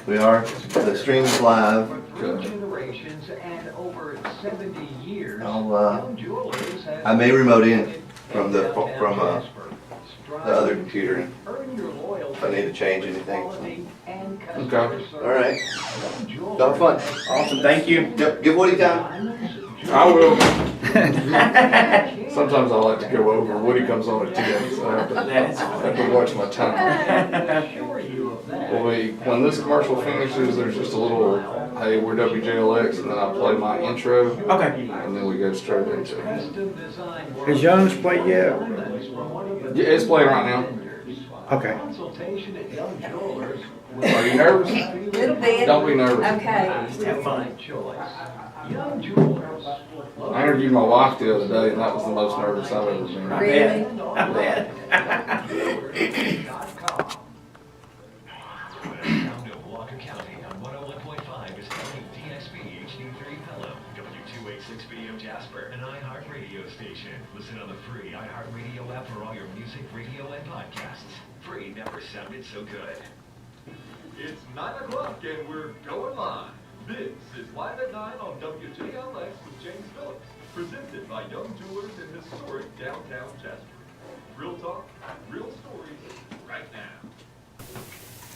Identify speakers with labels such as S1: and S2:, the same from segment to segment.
S1: We are. The stream's live.
S2: Generations and over 70 years.
S1: I may remote in from the other computer if I need to change anything.
S3: Okay.
S1: All right. Have fun.
S3: Awesome. Thank you.
S1: Yep. Give Woody time.
S3: I will. Sometimes I like to go over. Woody comes on at 10, so I have to watch my time. When this commercial finishes, there's just a little, hey, we're WJLX, and then I play my intro.
S4: Okay.
S3: And then we go straight into it.
S4: Is Young's played yet?
S3: Yeah, it's playing right now.
S4: Okay.
S3: Are you nervous?
S5: A little bit.
S3: Don't be nervous.
S5: Okay.
S4: Just have fun.
S3: I interviewed my wife the other day, and that was the most nervous I've ever been.
S5: Really?
S4: I bet.
S6: Down to Walker County on 101.5 is DXB HD3 Pelham, W286B of Jasper, an iHeartRadio station. Listen on the free iHeartRadio app for all your music, radio, and podcasts. Free never sounded so good.
S7: It's 9 o'clock and we're going live. This is Live at 9 on WJLX with James Phillips, presented by Young Jewelers in historic downtown Jasper. Real talk, real stories, right now.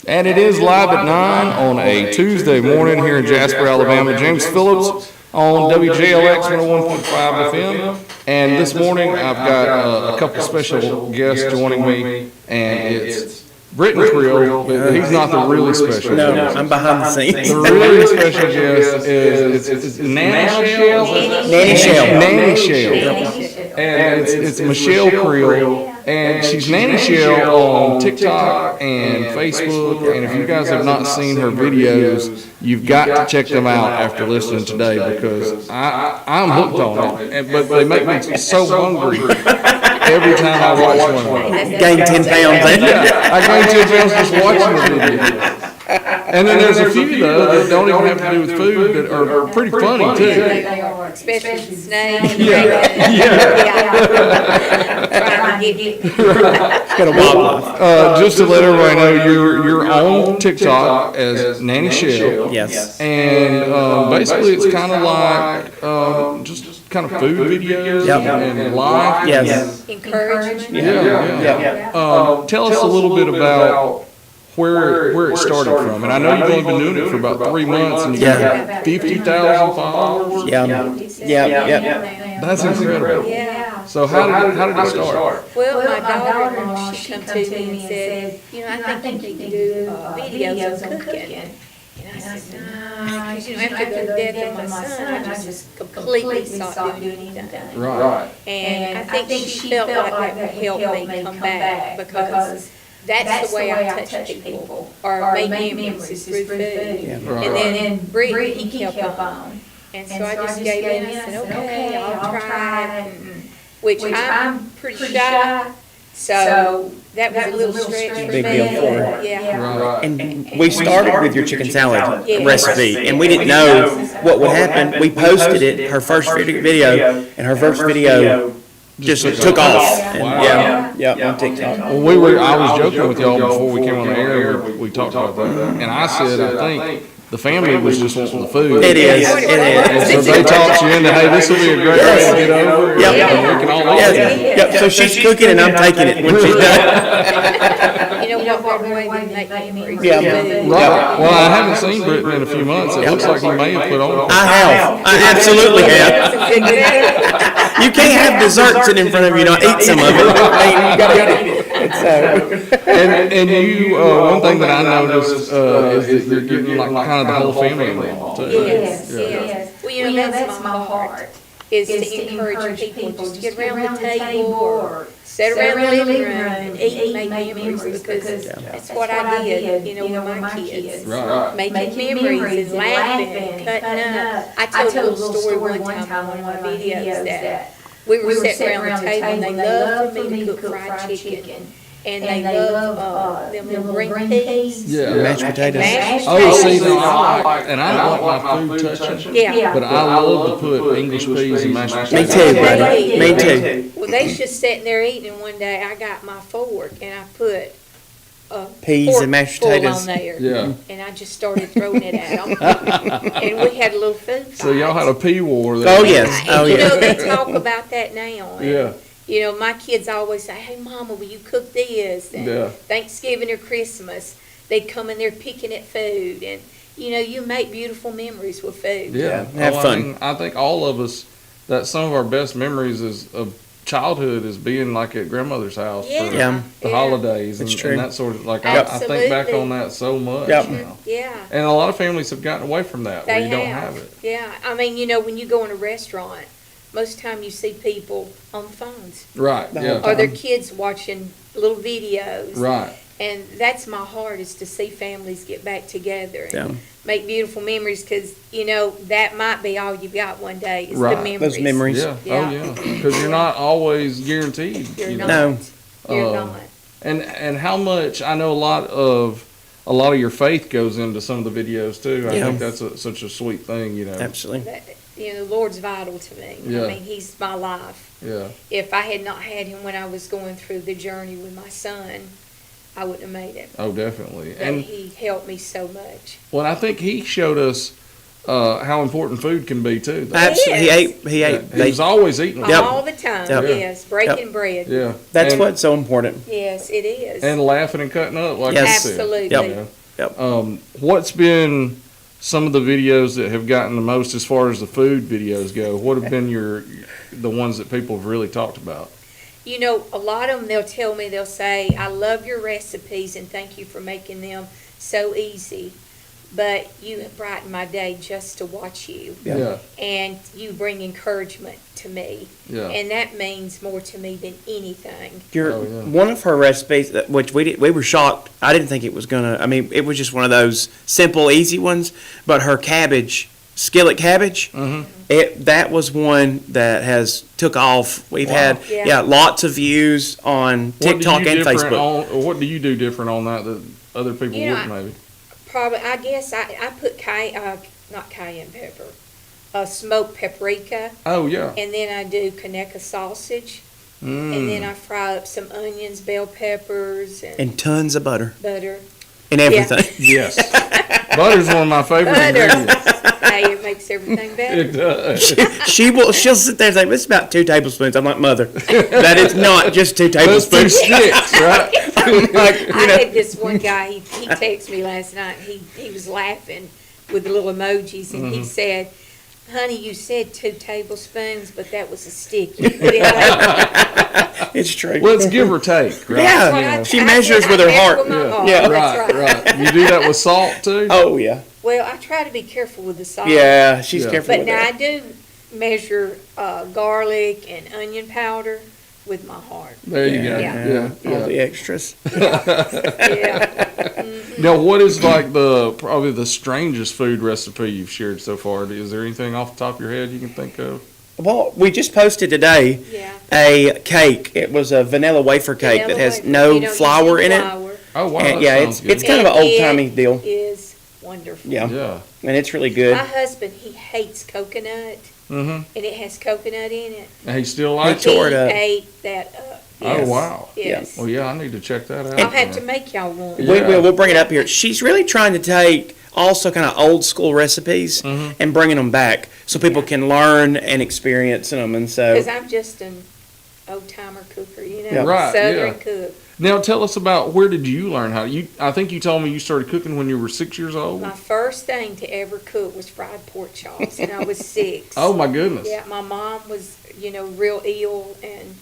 S3: And it is live at 9 on a Tuesday morning here in Jasper, Alabama. James Phillips on WJLX 101.5 FM. And this morning I've got a couple special guests joining me, and it's Britton Creel, but he's not the really special
S4: No,
S3: guest.
S4: I'm behind the scenes.
S3: The really special guest is Nanny Chell.
S4: Nanny Chell.
S3: Nanny Chell. And it's Michelle Creel. And she's Nanny Chell on TikTok and Facebook. And if you guys have not seen her videos, you've got to check them out after listening today, because I'm hooked on it. But they make me so hungry every time I watch one of them.
S4: Gained 10 pounds.
S3: Yeah, I gained 10 pounds just watching the video. And then there's a few, though, that don't even have to do with food that are pretty funny, too.
S5: They are, especially snakes. Trying to get
S4: Got a wildlife.
S3: Just to let everybody know, you're on TikTok as Nanny Chell.
S4: Yes.
S3: And basically it's kind of like just kind of food videos and live.
S4: Yes.
S5: encouragement.
S4: Yeah.
S3: Tell us a little bit about where it started from. And I know you've only been doing it for about 3 months, and you got 50,000 followers.
S4: Yeah.
S3: That's incredible.
S5: Yeah.
S3: So how did it start?
S5: Well, my daughter-in-law, she come to me and said, I think you can do videos on cooking. And I said, no, after the death of my son, I just completely stopped doing anything.
S3: Right.
S5: And I think she felt like that would help me come back, because that's the way I touch people, or make memories, is through food.
S3: Right.
S5: And then Brittany, he kept on. And so I just gave in and said, okay, I'll try it, which I'm pretty shy, so that was a little stretch for me.
S4: Big deal for her.
S5: Yeah.
S3: Right.
S4: And we started with your chicken salad
S5: Yeah.
S4: recipe, and we didn't know what would happen. We posted it, her first video, and her first video just took off. And on TikTok.
S3: Well, I was joking with y'all before we came on the air. We talked about that, and I said I think the family was just wanting the food.
S4: It is.
S3: And so they talked you into, hey, this will be a great way to get over. And we can all eat it.
S4: Yep. So she's cooking and I'm taking it when she's done.
S5: What way we make memories.
S4: Yeah.
S3: Right. Well, I haven't seen Britton in a few months. It looks like he may have put on.
S4: I have. I absolutely have. You can't have dessert sitting in front of you and not eat some of it. I mean, you gotta eat it.
S3: And you, one thing that I noticed is that you're getting like kind of the whole family involved too.
S5: Yes. Well, that's my heart, is to encourage people just to get around the table or sit around the living room and eat and make memories, because that's what I did, with my kids.
S3: Right.
S5: Making memories and laughing and cutting up. I told a little story one time on one of my videos that we were sitting around the table and they loved for me to cook fried chicken. And they love them little green peas.
S3: Yeah.
S4: Mashed potatoes.
S3: Oh, see, now I don't like my food touching.
S5: Yeah.
S3: But I love to put English peas and mashed potatoes.
S4: Me too, buddy. Me too.
S5: Well, they was just sitting there eating, and one day I got my fork and I put
S4: Peas
S5: pork
S4: and mashed
S5: full
S4: potatoes.
S5: on there.
S3: Yeah.
S5: And I just started throwing it at them. And we had a little food fight.
S3: So y'all had a pea war there.
S4: Oh, yes.
S5: And,
S4: Oh,
S5: you
S4: yeah.
S5: know, they talk about that now. And,
S3: Yeah.
S5: you know, my kids always say, hey, Mama, will you cook this? And
S3: Yeah.
S5: Thanksgiving or Christmas, they'd come in there picking at food. And, you know, you make beautiful memories with food.
S3: Yeah.
S4: Have
S3: I
S4: fun.
S3: mean, I think all of us, that some of our best memories of childhood is being like at grandmother's house
S5: Yeah.
S3: for
S4: Yeah.
S3: the
S5: Yeah.
S3: holidays and,
S4: It's true.
S3: and that sort of, like,
S5: Yep.
S3: I think back
S5: Absolutely.
S3: on that so much
S4: Yep.
S3: now.
S5: Yeah.
S3: And a lot of families have gotten away from that, where
S5: They
S3: you don't have it.
S5: Yeah. I mean, you know, when you go in a restaurant, most time you see people on the phones.
S3: Right,
S4: The
S3: yeah,
S4: whole
S5: Or their kids watching little videos.
S3: right.
S5: And that's my heart, is to see families get back together and
S4: Yeah.
S5: make beautiful memories, because, you know, that might be all you got one day, is
S3: Right.
S5: the memories.
S4: Those memories.
S3: Yeah,
S5: Yeah.
S3: oh yeah, because you're not always guaranteed,
S5: You're
S3: you know.
S5: not.
S4: No.
S5: You're
S3: Uh,
S5: not.
S3: And how much, I know a lot of your faith goes into some of the videos too. I
S4: Yeah.
S3: think that's such a sweet thing, you know.
S4: Absolutely.
S5: That, you know, the Lord's vital to me.
S3: Yeah.
S5: I mean, He's my life.
S3: Yeah,
S5: If I had not had Him when I was going through the journey with my son, I wouldn't have made it.
S3: oh, definitely.
S5: But
S3: And
S5: He helped me so much.
S3: well, I think he showed us how important food can be too.
S4: Absolutely. He
S5: Yes.
S4: ate. He
S3: Yeah,
S4: ate.
S3: he was always eating.
S4: Yep.
S5: All the time,
S4: Yep.
S5: yes. Breaking bread.
S3: Yeah,
S4: That's
S3: and,
S4: what's so important.
S5: Yes, it is.
S3: and laughing and cutting up, like
S4: Yes.
S3: you said.
S5: Absolutely.
S4: Yep.
S3: You know?
S4: Yep.
S3: What's been some of the videos that have gotten the most as far as the food videos go? What have been the ones that people have really talked about?
S5: You know, a lot of them, they'll tell me, they'll say, I love your recipes and thank you for making them so easy. But you have brightened my day just to watch you.
S4: Yeah.
S3: Yeah,
S5: And you bring encouragement to me.
S3: yeah.
S5: And that means more to me than anything.
S3: Oh, yeah.
S4: One of her recipes, which we were shocked. I didn't think it was gonna. I mean, it was just one of those simple, easy ones. But her cabbage, skillet cabbage, that was one that has took off. We've
S3: Wow.
S4: had
S5: Yeah.
S4: lots of views on TikTok and Facebook.
S3: What do you do different on that other people
S5: You know,
S3: wouldn't maybe?
S5: Probably, I guess I put not cayenne pepper, smoked paprika,
S3: Oh yeah.
S5: and then I do Kaneka sausage, and then I fry up some onions, bell peppers, and
S4: Tons of butter
S5: butter.
S4: and everything.
S3: Yes. Butter's one of my favorite
S5: Butter.
S3: ingredients.
S5: Hey, it makes everything better.
S3: It does.
S4: She'll sit there and say, "It's about 2 tablespoons." I'm like, "Mother, that is not just 2
S3: Those two
S4: tablespoons."
S3: sticks, right?
S4: Like, you
S5: I
S4: know.
S5: had this one guy, he texted me last night, he was laughing with the little emojis, and he said, honey, you said 2 tablespoons, but that was a stick. You put it out.
S4: It's true.
S3: Well, it's give or take, right?
S4: Yeah.
S5: That's what I-
S4: She
S5: I
S4: measures
S5: said,
S4: with
S5: I
S4: her
S5: measure
S4: heart.
S5: with my
S3: Yeah.
S5: heart.
S4: Yeah.
S5: That's
S3: Right. You do that with salt too?
S4: Oh yeah,
S5: Well, I try to be careful with the salt.
S4: yeah. She's
S3: Yeah.
S4: careful
S5: But
S4: with
S5: now I
S4: that.
S5: do measure garlic and onion powder with my heart.
S3: There you go.
S5: Yeah.
S3: Yeah.
S4: All the extras.
S5: Yeah.
S3: Now, what is like probably the strangest food recipe you've shared so far? Is there anything off the top of your head you can think of?
S4: Well, we just posted today
S5: Yeah.
S4: a cake. It was a vanilla wafer cake that
S5: Vanilla
S4: has
S5: wafer.
S4: no
S5: You don't use
S4: flour
S5: any
S4: in it.
S5: flour.
S3: Oh wow,
S4: And
S3: that
S4: yeah,
S3: sounds good.
S4: it's kind of an
S5: And
S4: old timey
S5: it
S4: deal.
S5: is wonderful.
S4: Yeah,
S3: Yeah.
S4: and it's really good.
S5: My husband, he hates coconut,
S3: Mm-hmm.
S5: and it has coconut in it.
S3: And he still
S4: He
S3: likes
S5: He
S3: it.
S4: tore it up.
S5: ate that up.
S3: Oh
S5: Yes.
S3: wow.
S5: Yes.
S3: Well, yeah, I need to check that out.
S5: I'll have to
S3: then.
S5: make y'all one.
S3: Yeah.
S4: We will. We'll bring it up here. She's really trying to take also kind of old school recipes and bringing them back so people
S5: Yeah.
S4: can learn and experience them. And so,
S5: Because I'm just an old timer cooker, you know,
S4: Yeah.
S3: Right,
S5: Southern
S3: yeah.
S5: cook.
S3: Now, tell us about where did you learn how? I think you told me you started cooking when you were 6 years old.
S5: My first thing to ever cook was fried pork chops, and I was 6.
S3: Oh my goodness.
S5: Yeah, my mom was, real ill, and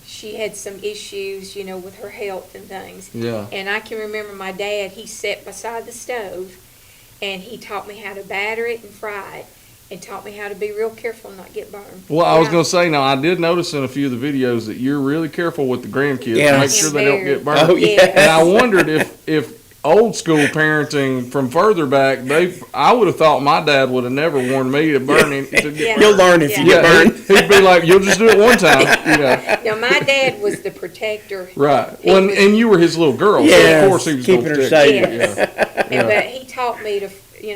S5: she had some issues, with her health and things.
S3: Yeah.
S5: And I can remember my dad, he sat beside the stove, and he taught me how to batter it and fry it, and taught me how to be real careful and not get burned.
S3: Well, I was
S5: Yeah.
S3: going to say, now I did notice in a few of the videos that you're really careful with the grandkids
S4: Yeah.
S3: to make sure they don't get burned.
S4: Oh, yeah.
S3: And I wondered if old school parenting from further back, I would have thought my dad would have never warned me to burn to get
S5: Yeah.
S4: you'll learn if you
S5: Yeah.
S4: get burned.
S3: He'd be like, "You'll just do it one time,"
S5: Now, my dad was the protector.
S3: Right.
S5: He
S3: Well,
S5: was-
S3: and you were his little girl, so
S4: Yes,
S3: of course he was
S4: keeping
S3: gonna
S4: her
S3: protect you.
S5: safe.
S3: Yeah.
S5: And, but he taught me to,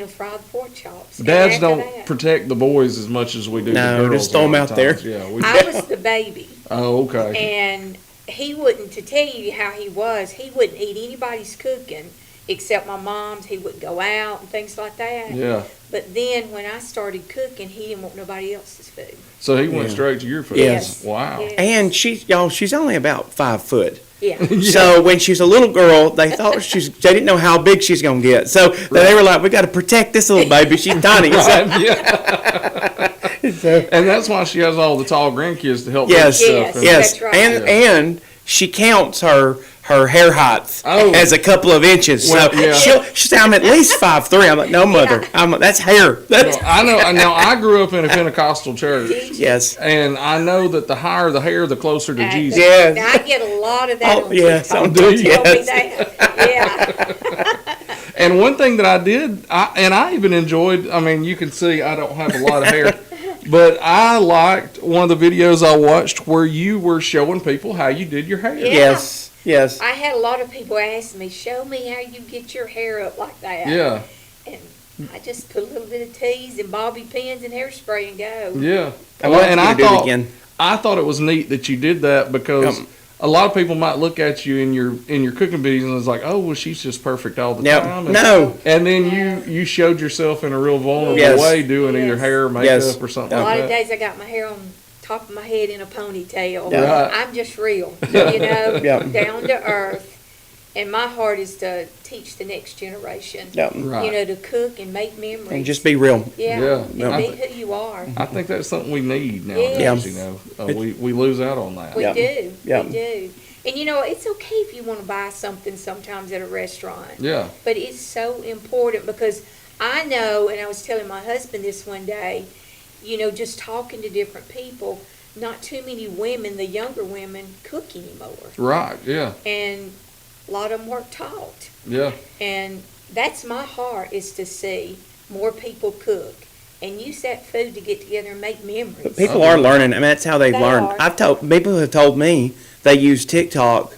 S5: fry the pork chops. And
S3: Dads
S5: after
S3: don't
S5: that,
S3: protect the boys as much as we do
S4: No,
S3: the girls.
S4: just throw 'em
S3: a lot of
S4: out there.
S3: times. Yeah.
S5: I was the baby,
S3: Oh, okay.
S5: and he wouldn't, to tell you how he wouldn't eat anybody's cooking except my mom's. He wouldn't go out and things like that.
S3: Yeah.
S5: But then when I started cooking, he didn't want nobody else's food.
S3: So he went
S4: Yeah.
S3: straight to your food.
S4: Yes.
S3: Wow.
S5: Yes.
S4: And she's only about 5 foot.
S5: Yeah.
S4: So when she was a little girl, they thought they didn't know how big she's gonna get. So they were like, "We got to protect this little baby. She's tiny."
S3: Right, yeah. And that's why she has all the tall grandkids to help
S4: Yes,
S3: with
S5: Yes.
S3: stuff.
S4: yes,
S5: That's right.
S4: and she counts her hair height
S3: Oh.
S4: as a couple of inches.
S3: Well,
S4: So
S3: yeah.
S4: she'll say, "I'm at least 5'3". I'm like, "No, mother, that's hair." That's
S3: Well, I know. Now I grew up in a Pentecostal church,
S4: yes.
S3: and I know that the higher the hair, the closer to Jesus.
S4: Yes.
S5: Now, I get a lot of that
S4: Oh,
S5: on
S4: yeah,
S5: TikTok.
S4: some
S3: do,
S5: Tell me
S4: yes.
S5: that. Yeah.
S3: And one thing that I did, I even enjoyed. I mean, you can see I don't have a lot of hair, but I liked one of the videos I watched where you were showing people how you did your hair.
S5: Yeah.
S4: Yes, yes.
S5: I had a lot of people ask me, show me how you get your hair up like that.
S3: Yeah.
S5: And I just put a little bit of teas and bobby pins and hairspray and go.
S3: Yeah.
S4: I want
S3: and
S4: you
S3: I
S4: to do it
S3: thought
S4: again.
S3: I thought it was neat that you did that because a lot of people might look at you in your cooking videos and it's like, oh, well, she's just perfect all the time. And,
S4: No.
S3: And then you showed yourself in a real vulnerable
S4: Yes.
S3: way doing either
S5: Yes.
S3: hair, makeup,
S4: Yes.
S3: or something
S5: A lot
S3: like
S5: of
S3: that.
S5: days I got my hair on top of my head in a ponytail.
S4: Yeah.
S3: Right.
S5: I'm just real, you know,
S4: Yeah.
S5: down to earth. And my heart is to teach the next generation,
S4: Yeah.
S3: Right.
S5: you know, to cook and make memories.
S4: And just be real.
S5: yeah,
S3: Yeah.
S5: and
S3: Yeah.
S5: be who you are.
S3: I think that's something we need nowadays.
S5: Yes.
S3: You know, we lose out on that.
S5: We
S4: Yeah.
S5: do,
S4: Yeah.
S5: we do. And you know, it's okay if you want to buy something sometimes at a restaurant.
S3: Yeah.
S5: But it's so important because I know, and I was telling my husband this one day, you know, just talking to different people, not too many women, the younger women, cook anymore.
S3: Right. Yeah.
S5: And a lot of them weren't taught.
S3: Yeah.
S5: And that's my heart, is to see more people cook and use that food to get together and make memories.
S4: But people are learning. I mean, that's how they've
S5: They
S4: learned.
S5: are.
S4: I've told people have told me they use TikTok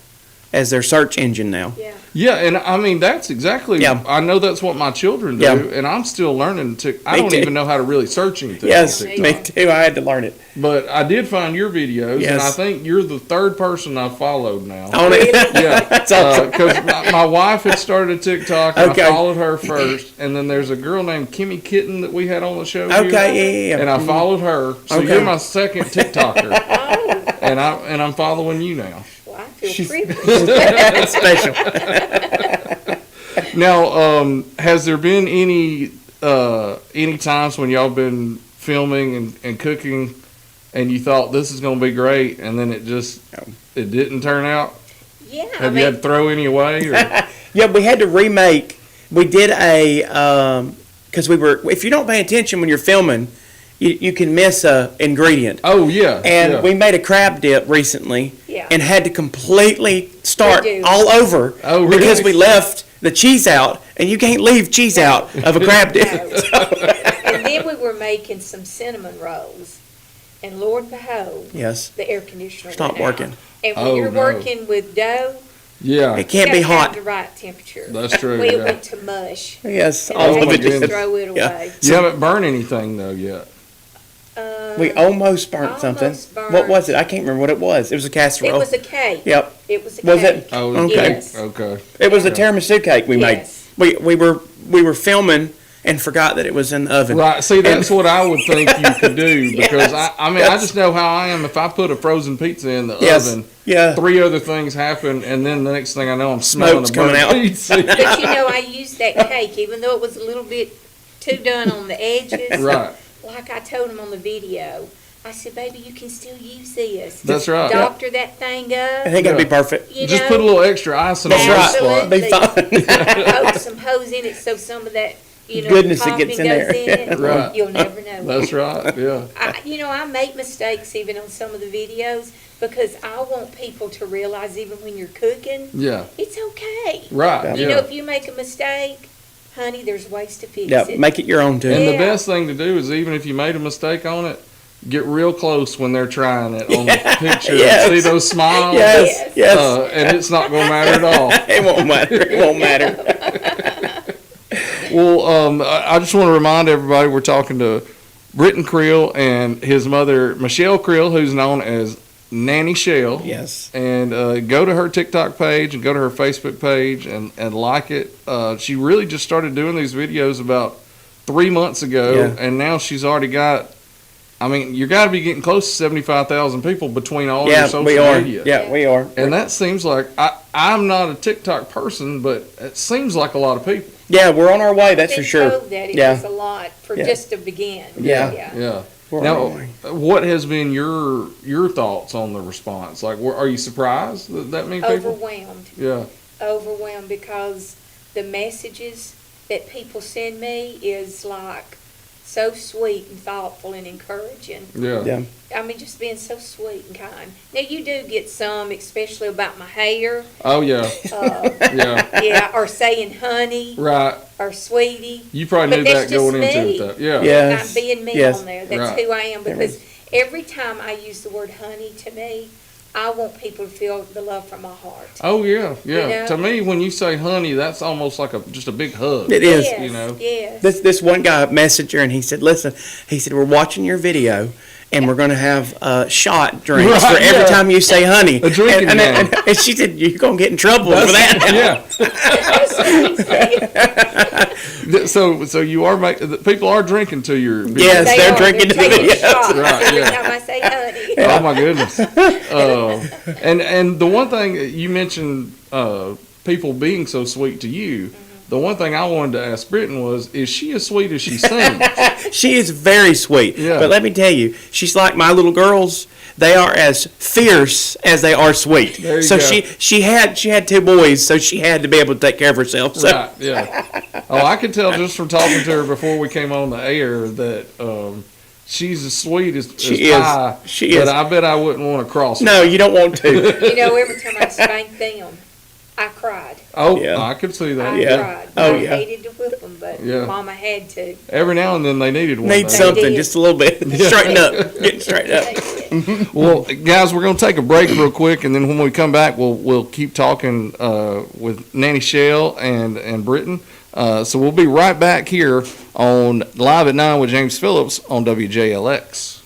S4: as their search engine now.
S5: Yeah.
S3: Yeah, and I mean that's exactly.
S4: Yeah.
S3: I know that's what my children do,
S4: Yeah.
S3: and I'm still learning to. I
S4: Me
S3: don't
S4: too.
S3: even know how to really search anything.
S4: Yes,
S3: on
S5: Me
S3: TikTok.
S4: me too. I had to learn it.
S3: But I did find your videos, and I
S4: Yes.
S3: think you're the third person I've followed now.
S4: On it.
S3: Yeah,
S4: That's awesome.
S3: because my wife had started TikTok, and
S4: Okay.
S3: I followed her first, and then there's a girl named Kimmy Kitten that we had on the show. here,
S4: Okay, yeah.
S3: and I followed her. So
S4: Okay.
S3: you're my second TikToker,
S5: Oh,
S3: and I'm following you now.
S5: well, I feel privileged.
S4: That's special.
S3: Now, has there been any times when y'all been filming and cooking, and you thought this is going to be great, and then it didn't turn out?
S5: Yeah,
S3: Have you had to throw any away? Or?
S4: Yeah, we had to remake. We did because if you don't pay attention when you're filming, you can miss a ingredient.
S3: Oh yeah,
S4: And
S3: yeah.
S4: we made a crab dip recently
S5: Yeah.
S4: and had to completely start
S5: Redo.
S4: all over
S3: Oh, really?
S4: because we left the cheese out, and you can't leave cheese out of a crab dip.
S5: And then we were making some cinnamon rolls, and Lord behold,
S4: Yes,
S5: the air conditioner
S4: stopped
S5: went out.
S4: working.
S5: And when
S3: Oh,
S5: you're
S3: no.
S5: working with dough,
S3: yeah,
S4: It can't be
S5: you gotta have
S4: hot.
S5: the right temperature.
S3: that's true.
S5: We
S3: Yeah.
S5: went to mush.
S4: Yes,
S5: And
S4: all
S5: I
S3: Oh,
S4: of
S3: my
S5: had to
S3: goodness.
S4: it.
S5: throw it
S4: Yeah.
S5: away.
S3: You haven't burned anything though yet.
S4: We almost burnt something.
S5: Almost burnt.
S4: What was it? I can't remember what it was. It was a
S5: It
S4: casserole.
S5: was a cake.
S4: Yep.
S5: It was a
S4: Was
S5: cake.
S4: it?
S3: Oh,
S4: Okay.
S5: Yes.
S3: Okay.
S4: It was a tiramisu cake we made.
S5: Yes.
S4: We were filming and forgot that it was in the oven.
S3: Right. See, that's what I would think you could do because
S4: Yes.
S3: I mean, I just know how I am. If I put a frozen pizza in the
S4: Yes.
S3: oven,
S4: Yeah.
S3: 3 other things happen, and then the next thing I know, I'm smelling
S4: Smoke's
S3: a burnt
S4: coming out.
S3: pizza.
S5: But you know, I used that cake, even though it was a little bit too done on the edges.
S3: Right.
S5: Like I told him on the video, I said, baby, you can still use this.
S3: That's right.
S5: Doctor that thing
S4: It
S5: up.
S4: ain't gonna be
S3: Yeah.
S4: perfect.
S5: You
S3: Just
S5: know,
S3: put a little extra icing on
S4: That's
S3: that
S4: right.
S3: spot.
S4: Be fine.
S5: poke some hose in it so some of that, you know,
S4: Goodness that
S5: topping
S4: gets in
S5: goes
S4: there.
S5: in it.
S3: Right.
S5: You'll never know.
S3: That's right. Yeah.
S5: I make mistakes even on some of the videos because I want people to realize even when you're cooking,
S3: Yeah.
S5: it's okay.
S3: Right.
S5: You know,
S3: Yeah.
S5: if you make a mistake, honey, there's ways to fix
S4: Yeah,
S5: it.
S4: make it your own too.
S3: And the
S5: Yeah.
S3: best thing to do is even if you made a mistake on it, get real close when they're trying it on the picture.
S4: Yes.
S3: See those smiles?
S4: Yes, yes.
S3: And it's not going to matter at all.
S4: It won't matter. It won't matter.
S3: Well, I just want to remind everybody we're talking to Britton Creel and his mother, Michelle Creel, who's known as Nanny Chell.
S4: Yes.
S3: And go to her TikTok page and go to her Facebook page and like it. She really just started doing these videos about 3 months ago,
S4: Yeah.
S3: and now she's already got. I mean, you got to be getting close to 75,000 people between all your
S4: Yeah,
S3: social
S4: we are.
S3: media.
S4: Yeah, we are.
S3: And that seems like I'm not a TikTok person, but it seems like a lot of people.
S4: Yeah, we're on our way. That's for
S5: Been
S4: sure.
S5: told that it
S4: Yeah.
S5: was a lot for
S4: Yeah.
S5: just to begin.
S4: Yeah.
S3: Yeah.
S4: We're on
S3: Now,
S4: our way.
S3: what has been your thoughts on the response? Like, are you surprised that many people?
S5: Overwhelmed.
S3: Yeah.
S5: Overwhelmed because the messages that people send me is like so sweet and thoughtful and encouraging.
S3: Yeah.
S4: Yeah.
S5: I mean, just being so sweet and kind. Now, you do get some, especially about my hair.
S3: Oh yeah.
S5: Uh,
S3: Yeah.
S5: yeah, or saying honey
S3: Right.
S5: or sweetie.
S3: You probably
S5: But
S3: knew
S5: that's
S3: that going
S5: just
S3: into
S5: me.
S3: it. Though. Yeah.
S4: Yeah.
S5: I'm being me
S4: Yes.
S5: on there. That's
S3: Right.
S5: who I am because every time I use the word honey to me, I want people to feel the love from my heart.
S3: Oh yeah. Yeah.
S5: You know?
S3: To me, when you say honey, that's almost like just a big hug.
S4: It is.
S5: Yes,
S3: you know.
S5: Yes.
S4: This one guy messaged her and he said, "Listen," he said, "we're watching your video." And we're going to have shot drinks
S3: Right,
S4: for every
S3: yeah.
S4: time you say honey.
S3: A drinking game.
S4: And she said, "You're going to get in trouble for that."
S3: Yeah. So you are people are drinking to your video.
S4: Yes,
S5: They
S4: they're
S5: are.
S4: drinking to the
S5: taking
S4: videos.
S5: shots
S3: Right,
S5: every
S3: yeah.
S5: time I say honey.
S3: Oh my goodness. And the one thing you mentioned, people being so sweet to you. The one thing I wanted to ask Britton was, is she as sweet as she sings?
S4: She is very sweet.
S3: Yeah.
S4: But let me tell you, she's like my little girls. They are as fierce as they are sweet.
S3: There you
S4: So
S3: go.
S4: she had 2 boys, so she had to be able to take care of herself. So
S3: Right, yeah. Oh, I could tell just from talking to her before we came on the air that she's as sweet as
S4: She is.
S3: pie.
S4: She
S3: but
S4: is.
S3: I bet I wouldn't want to cross her.
S4: no, you don't want to.
S5: You know, every time I spanked them, I cried.
S3: Oh,
S4: Yeah.
S3: I could see that.
S5: I
S4: Yeah.
S5: cried.
S4: Oh,
S5: I
S4: yeah.
S5: hated to whip them, but
S3: Yeah.
S5: Mama had to.
S3: Every now and then they needed one.
S4: Need
S3: though.
S4: something,
S5: did.
S4: just a little bit. Straighten up. Getting straightened up.
S3: Well, guys, we're going to take a break real quick, and then when we come back, we'll keep talking with Nanny Chell and Britton. So we'll be right back here on Live at 9 with James Phillips on WJLX.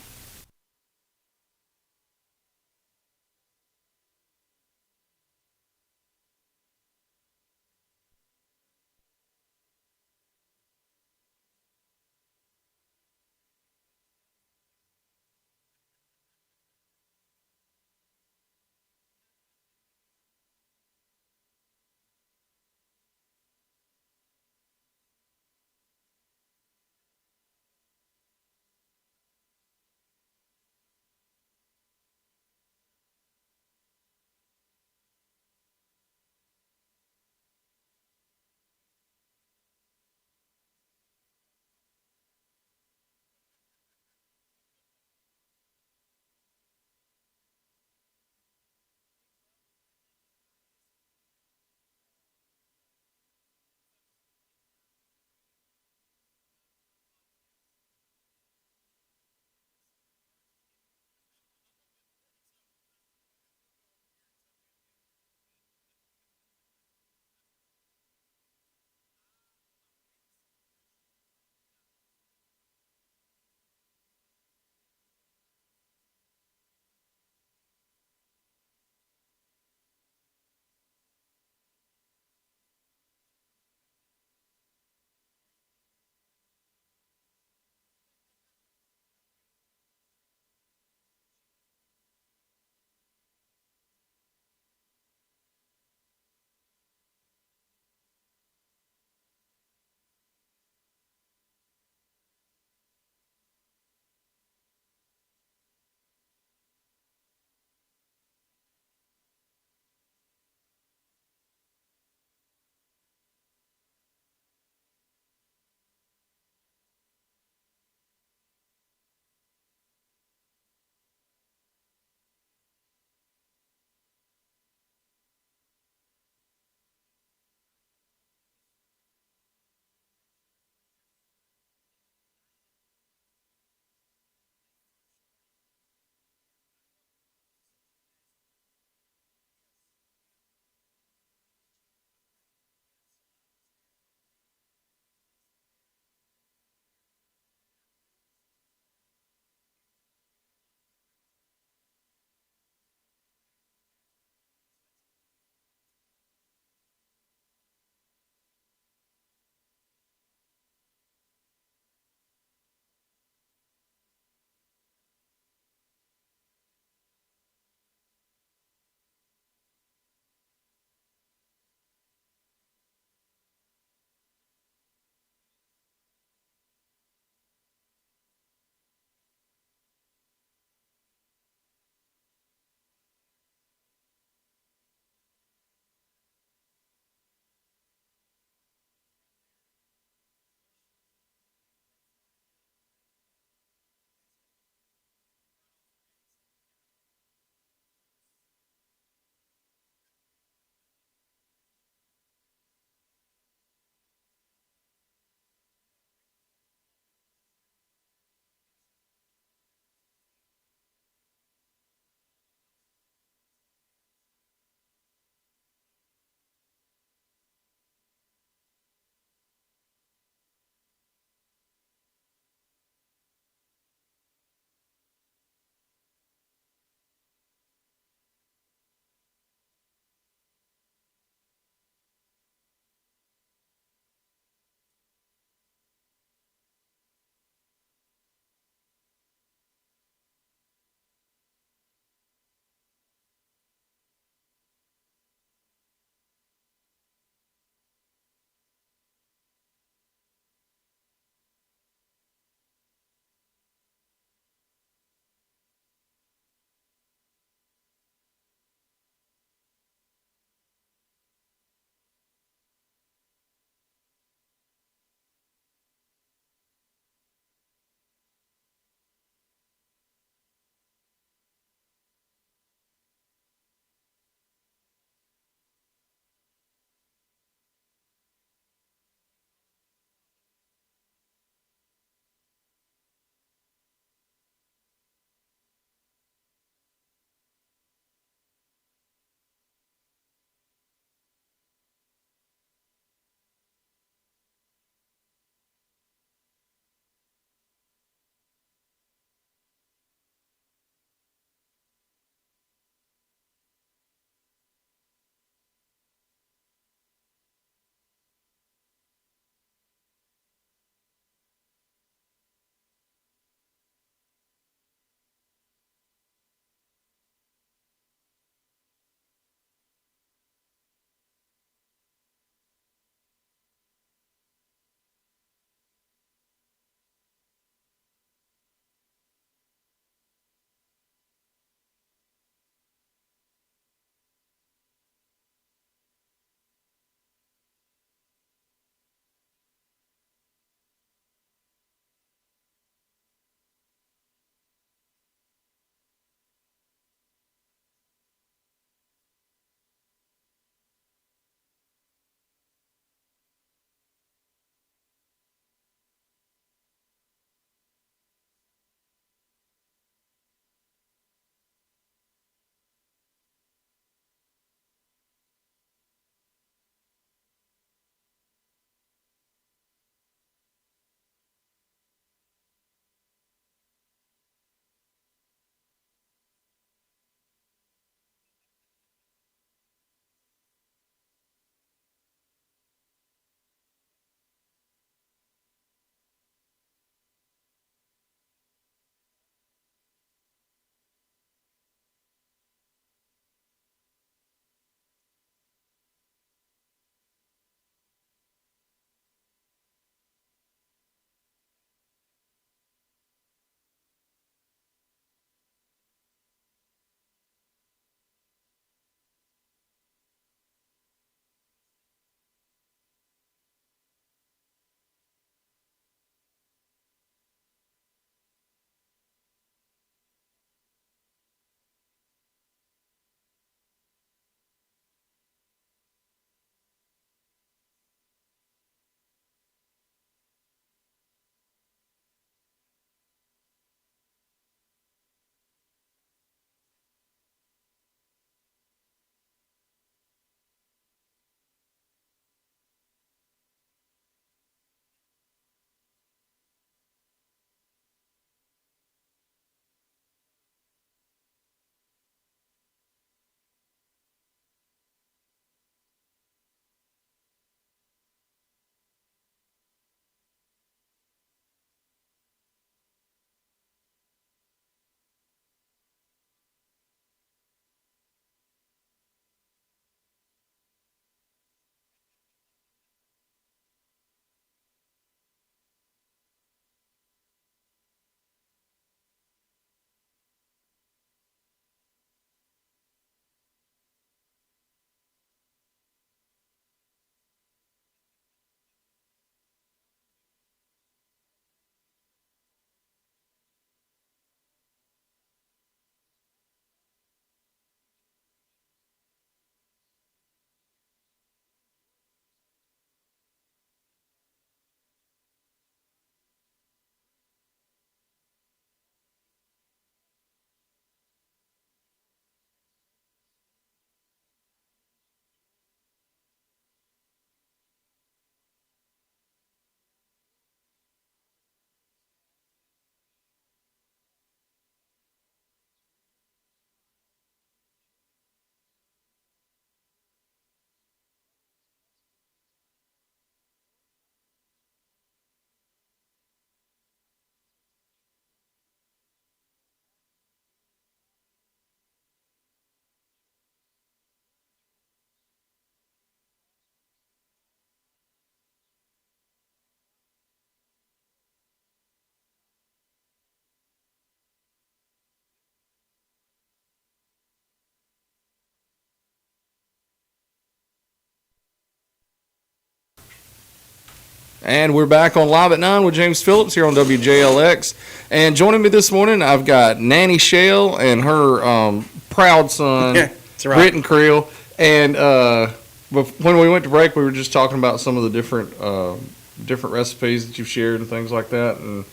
S3: And we're back on Live at 9 with James Phillips here on WJLX. And joining me this morning, I've got Nanny Chell and her proud son,
S4: That's right.
S3: Britton Creel. And when we went to break, we were just talking about some of the different recipes that you've shared and things like that. And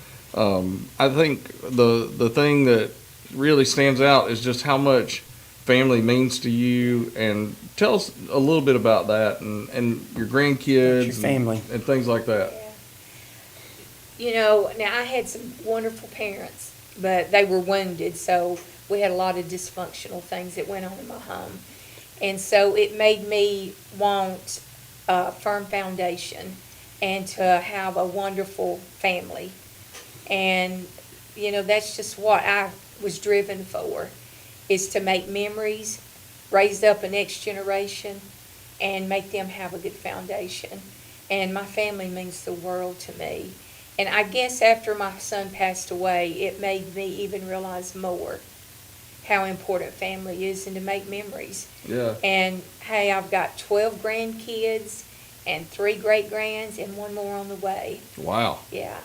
S3: I think the thing that really stands out is just how much family means to you. And tell us a little bit about that and your grandkids
S4: Your family.
S3: and things like that.
S5: You know, now I had some wonderful parents, but they were wounded, so we had a lot of dysfunctional things that went on in my home. And so it made me want a firm foundation and to have a wonderful family. And, you know, that's just what I was driven for, is to make memories, raise up a next generation, and make them have a good foundation. And my family means the world to me. And I guess after my son passed away, it made me even realize more how important family is and to make memories.
S3: Yeah.
S5: And hey, I've got 12 grandkids and 3 great-grands and 1 more on the way.
S3: Wow.
S5: Yeah.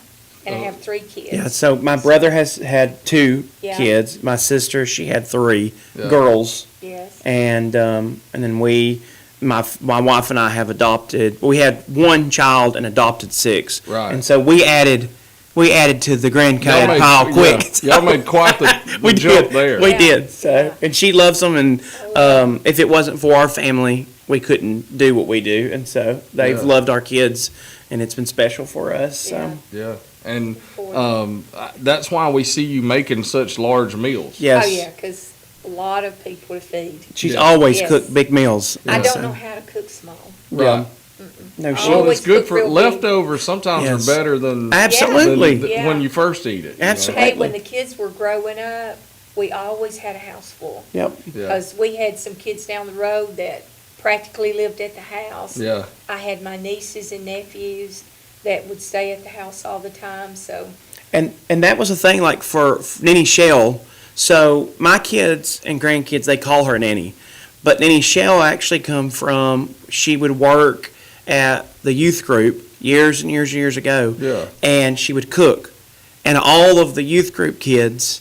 S5: And I have 3 kids.
S4: Yeah, so my brother has had 2
S5: Yeah.
S4: kids. My sister, she had 3
S3: Yeah.
S4: girls.
S5: Yes.
S4: And then my wife and I have adopted. We had 1 child and adopted 6.
S3: Right.
S4: And so we added to the grandchild pile quick.
S3: Y'all made quite the
S4: We
S3: jump
S4: did.
S3: there.
S4: We
S5: Yeah.
S4: did. So,
S5: Yeah.
S4: and she loves them. And if it wasn't for our family, we couldn't do what we do. And so they've
S3: Yeah.
S4: loved our kids, and it's been special for us. So.
S5: Yeah.
S3: Yeah. And that's why we see you making such large meals.
S4: Yes.
S5: Oh, yeah, because a lot of people to feed.
S4: She's
S3: Yeah.
S4: always
S5: Yes.
S4: cooked big meals.
S5: I
S4: and
S5: don't
S4: so-
S5: know how to cook small.
S3: Right.
S4: No
S5: I
S4: shit.
S3: Well,
S5: always
S3: it's good
S5: cook
S3: for
S5: real big.
S3: leftovers. Sometimes
S4: Yes.
S3: are better than
S4: Absolutely.
S3: than
S5: Yeah.
S3: when you first eat it. you know?
S4: Absolutely.
S5: Hey, when the kids were growing up, we always had a house full.
S4: Yep.
S3: Yeah.
S5: Because we had some kids down the road that practically lived at the house.
S3: Yeah.
S5: I had my nieces and nephews that would stay at the house all the time, so.
S4: And that was the thing, like for Nanny Chell. So my kids and grandkids, they call her Nanny, but Nanny Chell actually come from. She would work at the youth group years and years and years ago.
S3: Yeah.
S4: And she would cook, and all of the youth group kids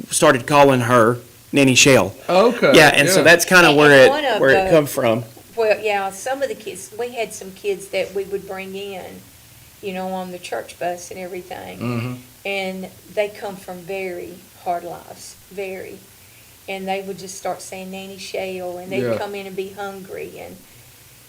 S4: started calling her Nanny Chell.
S3: Okay.
S4: Yeah, and so that's kind of
S5: And
S4: where
S5: one of
S4: it
S5: the-
S4: come from.
S5: Well, yeah, some of the kids, we had some kids that we would bring in, you know, on the church bus and everything.
S3: Mm-hmm.
S5: And they come from very hard lives, very. And they would just start saying Nanny Chell, and they'd
S3: Yeah.
S5: come in and be hungry. And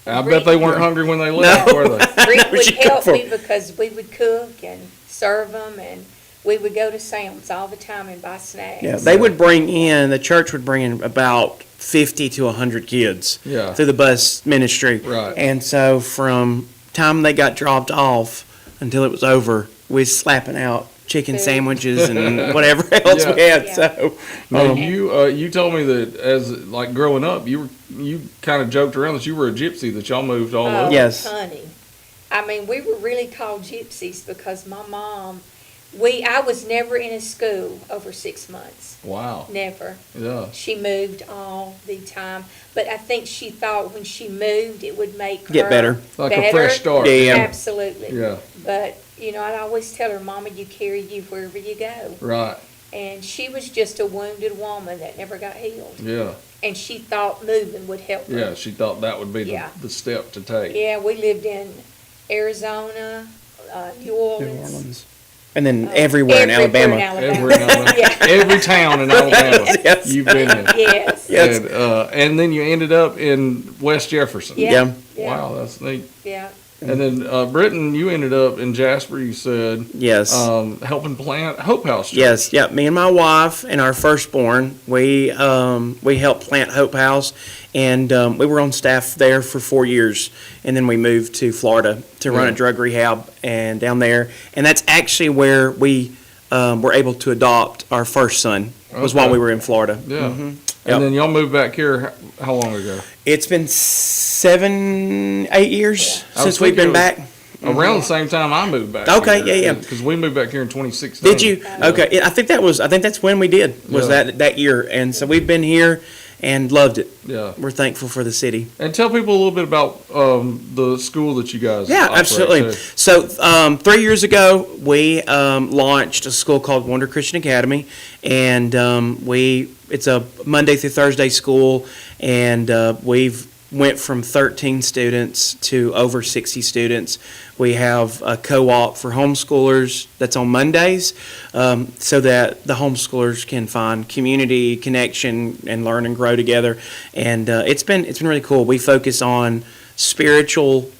S3: I bet they weren't hungry when they left,
S4: No.
S3: were they?
S5: Rick
S4: Where'd
S5: would
S4: you come
S5: help
S4: from?
S5: me because we would cook and serve them, and we would go to Sam's all the time and buy snacks.
S4: Yeah, they would bring in, the church would bring in about 50 to 100 kids
S3: Yeah.
S4: through the bus ministry.
S3: Right.
S4: And so from time they got dropped off until it was over, we was slapping out chicken
S5: Food.
S4: sandwiches and whatever else we had.
S5: Yeah.
S4: So
S3: Now you told me that as like growing up, you kind of joked around that you were a gypsy, that y'all moved all
S5: Oh,
S3: over.
S4: Yes.
S5: honey. I mean, we were really called gypsies because my mom, I was never in a school over 6 months.
S3: Wow.
S5: Never.
S3: Yeah.
S5: She moved all the time. But I think she thought when she moved, it would make
S4: Get
S5: her
S4: better.
S3: Like a fresh start.
S4: Yeah.
S5: Absolutely.
S3: Yeah.
S5: But, you know, I'd always tell her, Mama, you carry you wherever you go.
S3: Right.
S5: And she was just a wounded woman that never got healed.
S3: Yeah.
S5: And she thought moving would help her.
S3: Yeah. She thought that would be
S5: Yeah.
S3: the step to take.
S5: Yeah, we lived in Arizona, New
S4: New
S5: Orleans.
S4: Orleans. And then everywhere in Alabama.
S3: Every,
S5: Yeah.
S3: every town in Alabama
S4: Yes.
S3: you've been in.
S5: Yes.
S4: Yes.
S3: And then you ended up in West Jefferson.
S5: Yeah.
S3: Wow, that's neat.
S5: Yeah.
S3: And then Britton, you ended up in Jasper. You said
S4: Yes.
S3: helping plant Hope House Church.
S4: Yes, yeah. Me and my wife and our firstborn, we helped plant Hope House, and we were on staff there for 4 years, and then we moved to Florida to run
S3: Yeah.
S4: a drug rehab and down there, and that's actually where we were able to adopt our first son. Was while
S3: Okay.
S4: we were in Florida.
S3: Yeah.
S4: Mhm.
S3: And
S4: Yep.
S3: then y'all moved back here. How long ago?
S4: It's been 7, 8 years
S3: I was
S4: since we've been
S3: thinking
S4: back.
S3: Around the same time I moved back.
S4: Okay, yeah.
S3: Because we moved back here in 2016.
S4: Did you? Okay, I think that's when we did. Was
S3: Yeah.
S4: that year, and so we've been here, and loved it.
S3: Yeah.
S4: We're thankful for the city.
S3: And tell people a little bit about the school that you guys
S4: Yeah,
S3: operate
S4: absolutely.
S3: too.
S4: So 3 years ago, we launched a school called Wonder Christian Academy, and it's a Monday through Thursday school, and we've went from 13 students to over 60 students. We have a co-op for homeschoolers that's on Mondays, so that the homeschoolers can find community, connection, and learn and grow together. And it's been really cool. We focus on spiritual,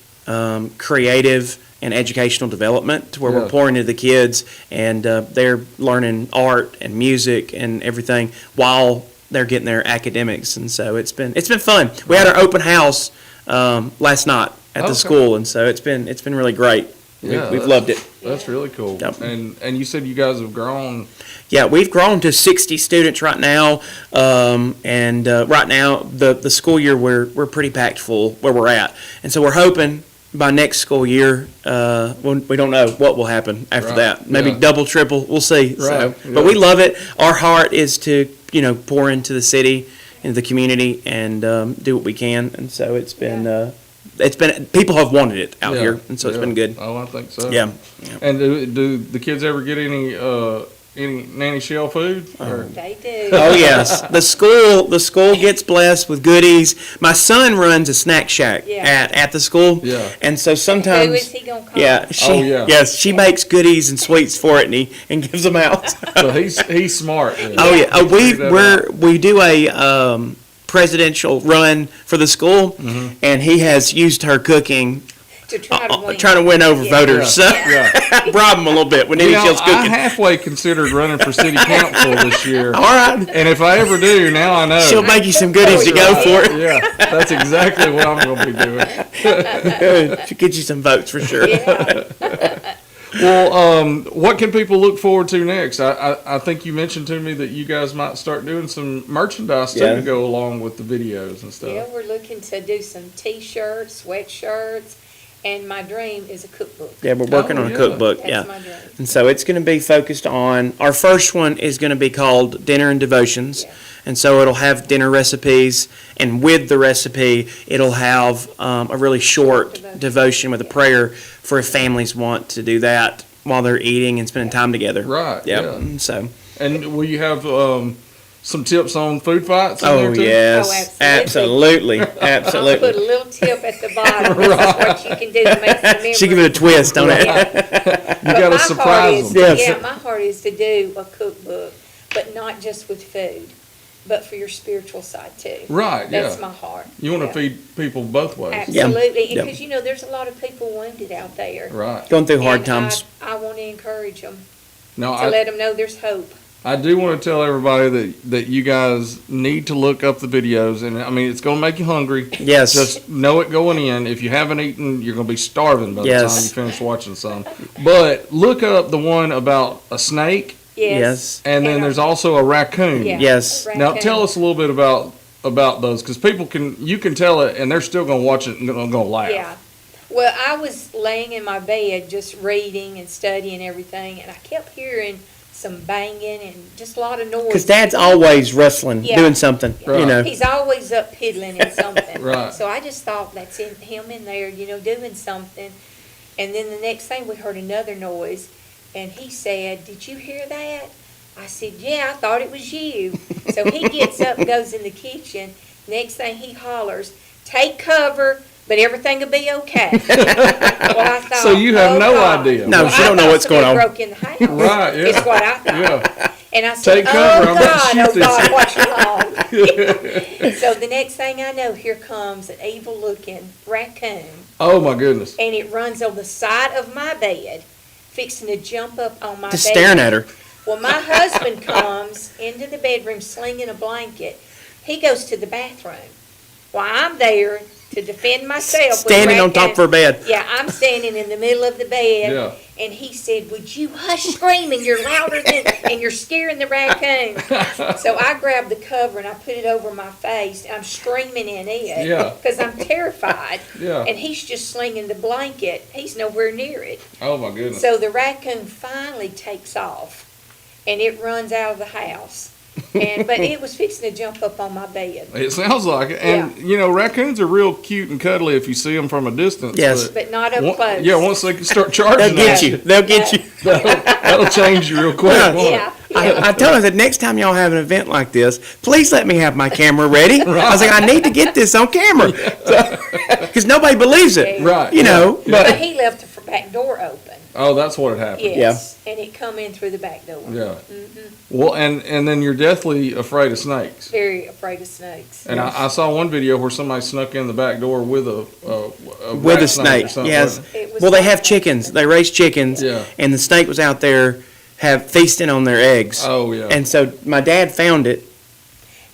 S4: creative, and educational development, to where
S3: Yeah.
S4: we're pouring into the kids, and they're learning art and music and everything while they're getting their academics. And so it's been fun. We had our open house last night at the
S3: Okay.
S4: school, and so it's been really great.
S3: Yeah,
S4: We've loved it.
S3: That's really cool.
S4: Yep.
S3: And you said you guys have grown.
S4: Yeah, we've grown to 60 students right now, and right now the school year we're pretty packed full where we're at, and so we're hoping by next school year, we don't know what will happen after
S3: Right,
S4: that. Maybe
S3: yeah.
S4: double, triple, we'll see.
S3: Right,
S4: So,
S3: yeah.
S4: but we love it. Our heart is to pour into the city, into the community, and do what we can. And so it's been people have wanted it out
S3: Yeah,
S4: here, and so it's
S3: yeah.
S4: been good.
S3: Oh, I think so.
S4: Yeah.
S3: And do the kids ever get any Nanny Chell food? Or-
S5: They do.
S4: Oh yes, the school gets blessed with goodies. My son runs a snack shack
S5: Yeah.
S4: at the school,
S3: Yeah.
S4: and so sometimes
S5: Who is he gonna call?
S4: yeah,
S3: Oh, yeah.
S4: she makes goodies and sweets for it, and gives them out.
S3: So he's smart. Then.
S4: Oh yeah,
S3: Figured that out.
S4: we do a presidential run for the school,
S3: Mm-hmm.
S4: and he has used her cooking
S5: To try to win.
S4: over
S5: Yeah.
S4: voters. So
S3: Yeah.
S4: bribe him a little bit when Nanny Chell's
S3: I
S4: cooking.
S3: halfway considered running for city council this year.
S4: All right,
S3: And if I ever do, now I know.
S4: she'll make you some goodies to go for it.
S3: Yeah, that's exactly what I'm going to be doing.
S4: She'll get you some votes for sure.
S5: Yeah.
S3: Well, what can people look forward to next? I think you mentioned to me that you guys might start doing some merchandise too
S4: Yeah.
S3: to go along with the videos and stuff.
S5: Yeah, we're looking to do some T-shirts, sweatshirts, and my dream is a cookbook.
S4: Yeah, we're working
S3: Oh,
S4: on a
S3: yeah.
S4: cookbook.
S5: That's
S4: Yeah.
S5: my dream.
S4: And so it's going to be focused on, our first one is going to be called Dinner and Devotions.
S5: Yeah.
S4: And so it'll have dinner recipes, and with the recipe, it'll have a really short devotion with a prayer for if families want to do that while they're eating and spending time together.
S3: Right,
S4: Yep.
S3: yeah.
S4: And so,
S3: And will you have some tips on food fights in there
S4: oh
S3: too?
S4: yes,
S5: Oh, absolutely.
S4: absolutely,
S5: I'll put a
S4: absolutely.
S5: little tip at the bottom. This is what you can do to make some memories.
S4: She give it a twist, don't it?
S5: Yeah.
S3: You
S5: But
S3: got to
S5: my heart
S3: surprise
S5: is-
S3: them.
S4: Yes.
S5: Yeah, my heart is to do a cookbook, but not just with food, but for your spiritual side too.
S3: Right, yeah.
S5: That's my heart.
S3: You want to
S5: Yeah.
S3: feed people both ways.
S5: Absolutely,
S4: Yeah.
S5: because there's a lot of people wounded out there.
S3: Right.
S4: Going through hard
S5: And
S4: times.
S5: I want to encourage them,
S3: No,
S5: to let them know there's hope.
S3: I do want to tell everybody that you guys need to look up the videos, and I mean it's going to make you hungry.
S4: Yes.
S3: Just know it going in. If you haven't eaten, you're going to be starving by the
S4: Yes.
S3: time you finish watching some. But look up the one about a snake,
S4: Yes.
S3: and then
S5: And
S3: there's also a raccoon.
S5: Yeah,
S4: Yes.
S5: a
S3: Now
S5: raccoon.
S3: tell us a little bit about those, because you can tell it, and they're still going to watch it and going to laugh.
S5: Yeah. Well, I was laying in my bed just reading and studying everything, and I kept hearing some banging and just a lot of noise.
S4: Because Dad's always wrestling,
S5: Yeah.
S4: doing something,
S3: Right.
S4: you know.
S5: He's always up piddling in something.
S3: Right.
S5: So I just thought that's him in there, doing something. And then the next thing we heard another noise, and he said, "Did you hear that?" I said, "Yeah, I thought it was you." So he gets up and goes in the kitchen. Next thing he hollers, "Take cover, but everything will be okay." Well, I thought,
S3: So you have
S5: oh,
S3: no
S5: God.
S3: idea.
S4: No,
S5: Well,
S4: she
S5: I
S4: don't know
S5: thought
S4: what's going
S5: somebody
S4: on.
S5: broke in the house.
S3: Right, yeah.
S5: Is what I thought.
S3: Yeah.
S5: And I said,
S3: Take cover, I'm
S5: "Oh
S3: gonna
S5: God,
S3: shoot
S5: oh
S3: this."
S5: God, what's wrong?" So the next thing I know, here comes an evil-looking raccoon,
S3: Oh my goodness.
S5: and it runs on the side of my bed, fixing to jump up on my bed.
S4: Just staring at her.
S5: Well, my husband comes into the bedroom slinging a blanket. He goes to the bathroom. While I'm there to defend myself. with
S4: Standing on top of her bed.
S5: Yeah, I'm standing in the middle of the bed.
S3: Yeah.
S5: And he said, "Would you hush screaming? You're louder than, and you're scaring the raccoon." So I grabbed the cover and I put it over my face. And I'm screaming in it.
S3: Yeah.
S5: Because I'm terrified.
S3: Yeah.
S5: And he's just slinging the blanket. He's nowhere near it.
S3: Oh my goodness.
S5: So the raccoon finally takes off, and it runs out of the house. But it was fixing to jump up on my bed.
S3: It sounds like it. And, raccoons are real cute and cuddly if you see them from a distance.
S4: Yes.
S5: But not up close.
S3: Yeah, once they can start charging
S4: They'll get
S3: at
S4: you. They'll get you.
S3: That'll change you real quick. won't it?
S5: Yeah.
S4: I told her that next time y'all have an event like this, please let me have my camera ready. I was like, I need to get this on camera. Because nobody believes it.
S3: Right.
S4: But
S5: But he left the back door open.
S3: Oh, that's what had happened.
S5: Yes. And it come in through the back door.
S3: Yeah. Well, and then you're deathly afraid of snakes.
S5: Very afraid of snakes.
S3: And I saw one video where somebody snuck in the back door with a
S4: with
S3: rat
S4: a snake,
S3: or something.
S4: yes.
S5: It was
S4: Well, they
S5: like
S4: have
S5: that.
S4: chickens. They raise chickens.
S3: Yeah.
S4: And the snake was out there feasting on their eggs.
S3: Oh, yeah.
S4: And so my dad found it.